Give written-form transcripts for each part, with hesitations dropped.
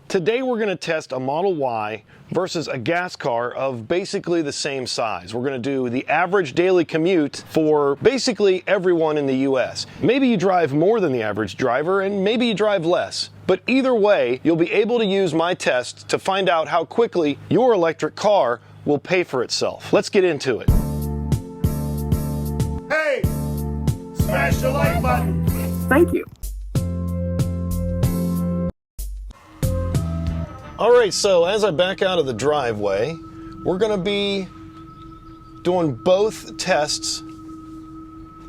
Today we're going to test a Model Y versus a gas car of basically the same size. We're going to do the average daily commute for basically everyone in the US. Maybe you drive more than the average driver and maybe you drive less. But either way, you'll be able to use my test to find out how quickly your electric car will pay for itself. Let's get into it. Hey, smash the like button. Thank you. All right, so as I back out of the driveway, we're going to be doing both tests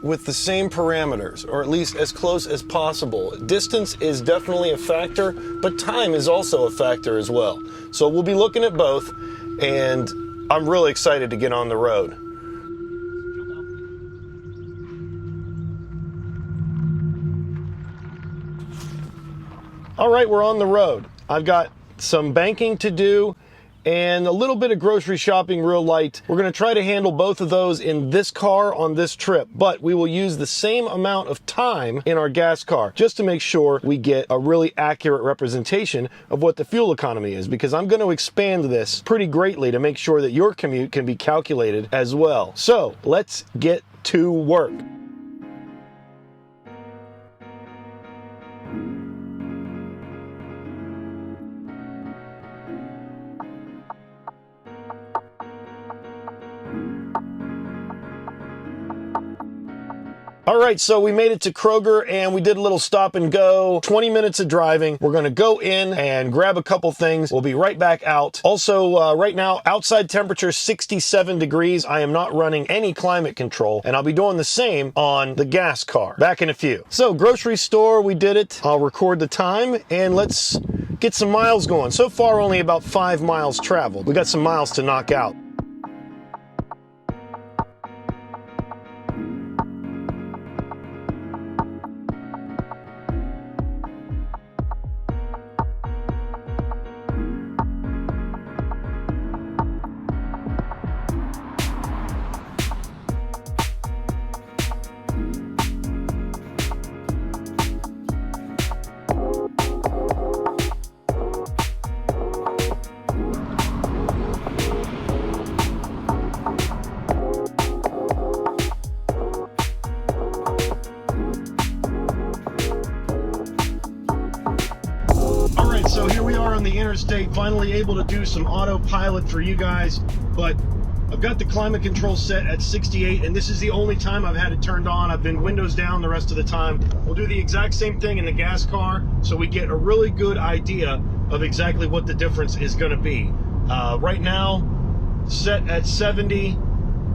with the same parameters, or at least as close as possible. Distance is definitely a factor, but time is also a factor as well. So we'll be looking at both, and I'm really excited to get on the road. All right, we're on the road. I've got some banking to do and a little bit of grocery shopping real light. We're going to try to handle both of those in this car on this trip, but we will use the same amount of time in our gas car just to make sure we get a really accurate representation of what the fuel economy is, because I'm going to expand this pretty greatly to make sure that your commute can be calculated as well. So let's get to work. All right, so we made it to Kroger and we did a little stop and go, 20 minutes of driving. We're gonna go in and grab a couple things. We'll be right back out. Also, right now, outside temperature 67 degrees. I am not running any climate control, and I'll be doing the same on the gas car. Back in a few. So, grocery store, we did it. I'll record the time and let's get some miles going. So far, only about 5 miles traveled. We got some miles to knock out. So here we are on the interstate, finally able to do some autopilot for you guys, but I've got the climate control set at 68, and this is the only time I've had it turned on. I've been windows down the rest of the time. We'll do the exact same thing in the gas car, so we get a really good idea of exactly what the difference is going to be. Right now, set at 70,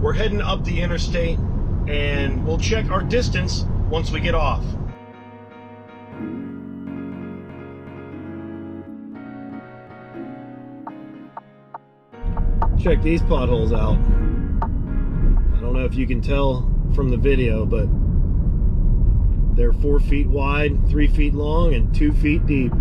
we're heading up the interstate, and we'll check our distance once we get off. Check these potholes out. I don't know if you can tell from the video, but they're 4 feet wide, 3 feet long, and 2 feet deep.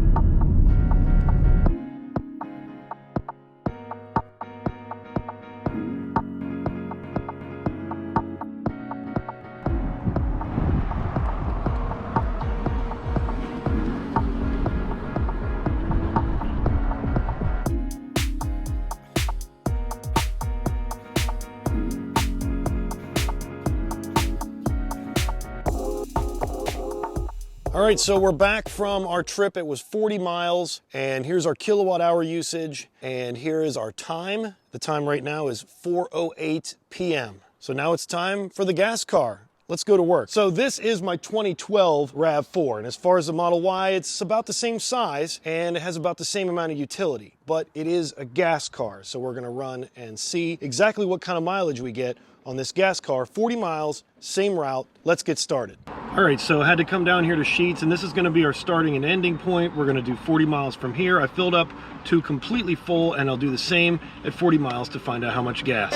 All right, so we're back from our trip. It was 40 miles, and here's our kilowatt hour usage, and here is our time. The time right now is 4:08 p.m. So now it's time for the gas car. Let's go to work. So this is my 2012 RAV4, and as far as the Model Y, it's about the same size, and it has about the same amount of utility, but it is a gas car. So we're gonna run and see exactly what kind of mileage we get on this gas car. 40 miles, same route. Let's get started. All right, so I had to come down here to Sheets, and this is gonna be our starting and ending point. We're gonna do 40 miles from here. I filled up to completely full, and I'll do the same at 40 miles to find out how much gas.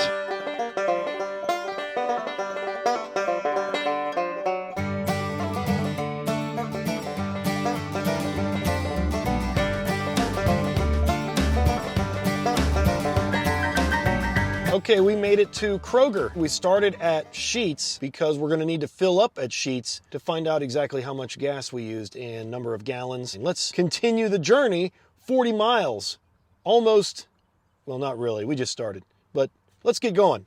Okay, we made it to Kroger. We started at Sheets because we're gonna need to fill up at Sheets to find out exactly how much gas we used and number of gallons. And let's continue the journey 40 miles. Almost, well, not really. We just started. But let's get going.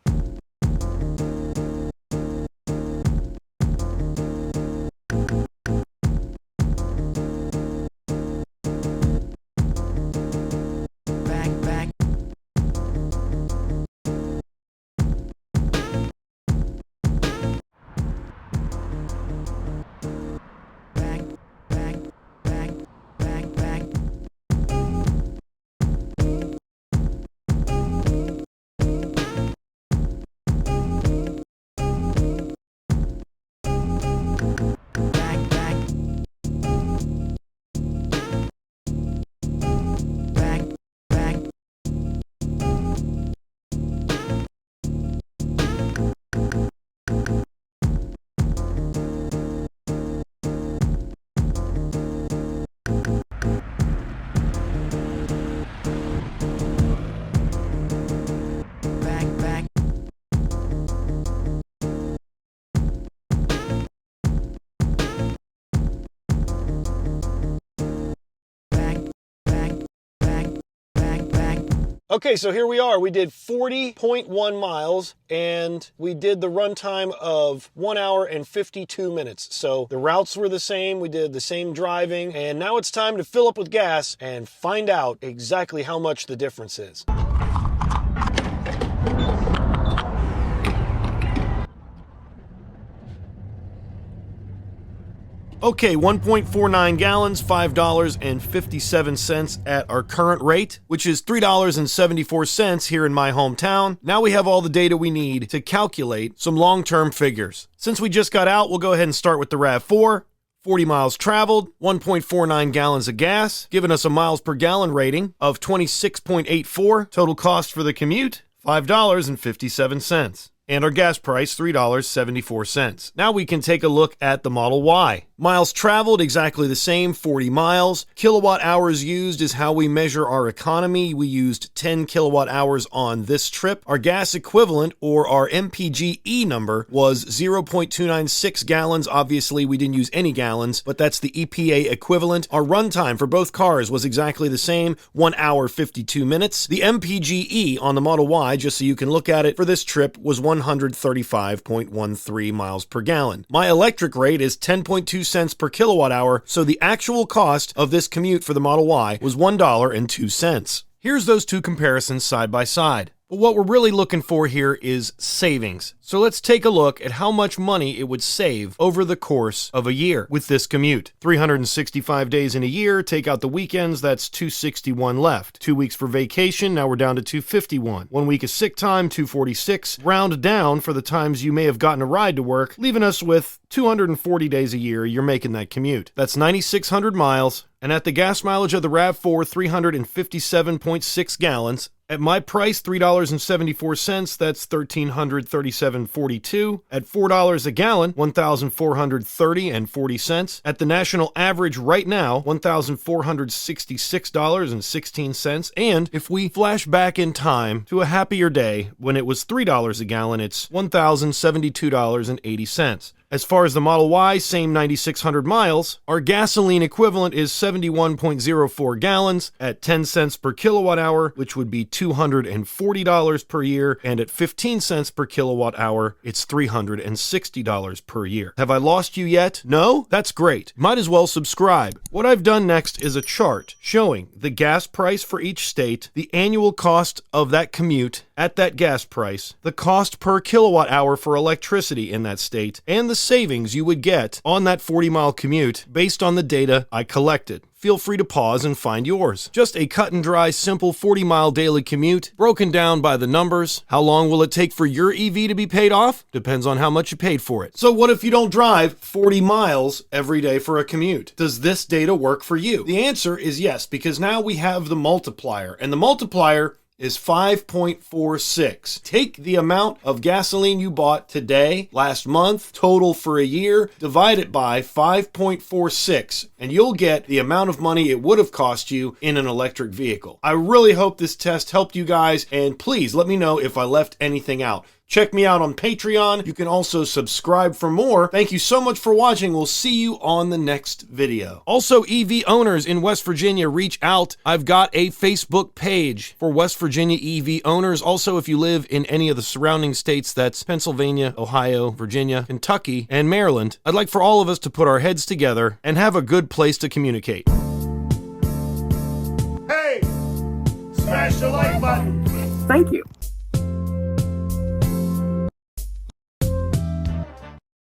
Okay, so here we are. We did 40.1 miles and we did the runtime of 1 hour and 52 minutes. So the routes were the same. We did the same driving, and now it's time to fill up with gas and find out exactly how much the difference is. Okay, 1.49 gallons, $5.57 at our current rate, which is $3.74 here in my hometown. Now we have all the data we need to calculate some long-term figures. Since we just got out, we'll go ahead and start with the RAV4. 40 miles traveled, 1.49 gallons of gas, giving us a miles per gallon rating of 26.84. Total cost for the commute, $5.57. And our gas price, $3.74. Now we can take a look at the Model Y. Miles traveled, exactly the same, 40 miles. Kilowatt hours used is how we measure our economy. We used 10 kilowatt hours on this trip. Our gas equivalent, or our MPGE number, was 0.296 gallons. Obviously, we didn't use any gallons, but that's the EPA equivalent. Our runtime for both cars was exactly the same, 1 hour, 52 minutes. The MPGE on the Model Y, just so you can look at it, for this trip was 135.13 miles per gallon. My electric rate is 10.2 cents per kilowatt hour, so the actual cost of this commute for the Model Y was $1.02. Here's those two comparisons side by side. But what we're really looking for here is savings. So let's take a look at how much money it would save over the course of a year with this commute. 365 days in a year, take out the weekends, that's 261 left. 2 weeks for vacation, now we're down to 251. 1 week of sick time, 246. Round down for the times you may have gotten a ride to work, leaving us with 240 days a year you're making that commute. That's 9,600 miles, and at the gas mileage of the RAV4, 357.6 gallons. At my price, $3.74, that's $1,337.42. At $4 a gallon, $1,430.40. At the national average right now, $1,466.16. And if we flash back in time to a happier day when it was $3 a gallon, it's $1,072.80. As far as the Model Y, same 9,600 miles, our gasoline equivalent is 71.04 gallons at 10 cents per kilowatt hour, which would be $240 per year, and at 15 cents per kilowatt hour, it's $360 per year. Have I lost you yet? No? That's great. Might as well subscribe. What I've done next is a chart showing the gas price for each state, the annual cost of that commute at that gas price, the cost per kilowatt hour for electricity in that state, and the savings you would get on that 40-mile commute based on the data I collected. Feel free to pause and find yours. Just a cut and dry, simple 40-mile daily commute, broken down by the numbers. How long will it take for your EV to be paid off? Depends on how much you paid for it. So what if you don't drive 40 miles every day for a commute? Does this data work for you? The answer is yes, because now we have the multiplier, and the multiplier is 5.46. Take the amount of gasoline you bought today, last month, total for a year, divide it by 5.46, and you'll get the amount of money it would have cost you in an electric vehicle. I really hope this test helped you guys, and please let me know if I left anything out. Check me out on Patreon. You can also subscribe for more. Thank you so much for watching. We'll see you on the next video. Also, EV owners in West Virginia, reach out. I've got a Facebook page for West Virginia EV owners. Also, if you live in any of the surrounding states, that's Pennsylvania, Ohio, Virginia, Kentucky, and Maryland, I'd like for all of us to put our heads together and have a good place to communicate. Hey, smash the like button. Thank you.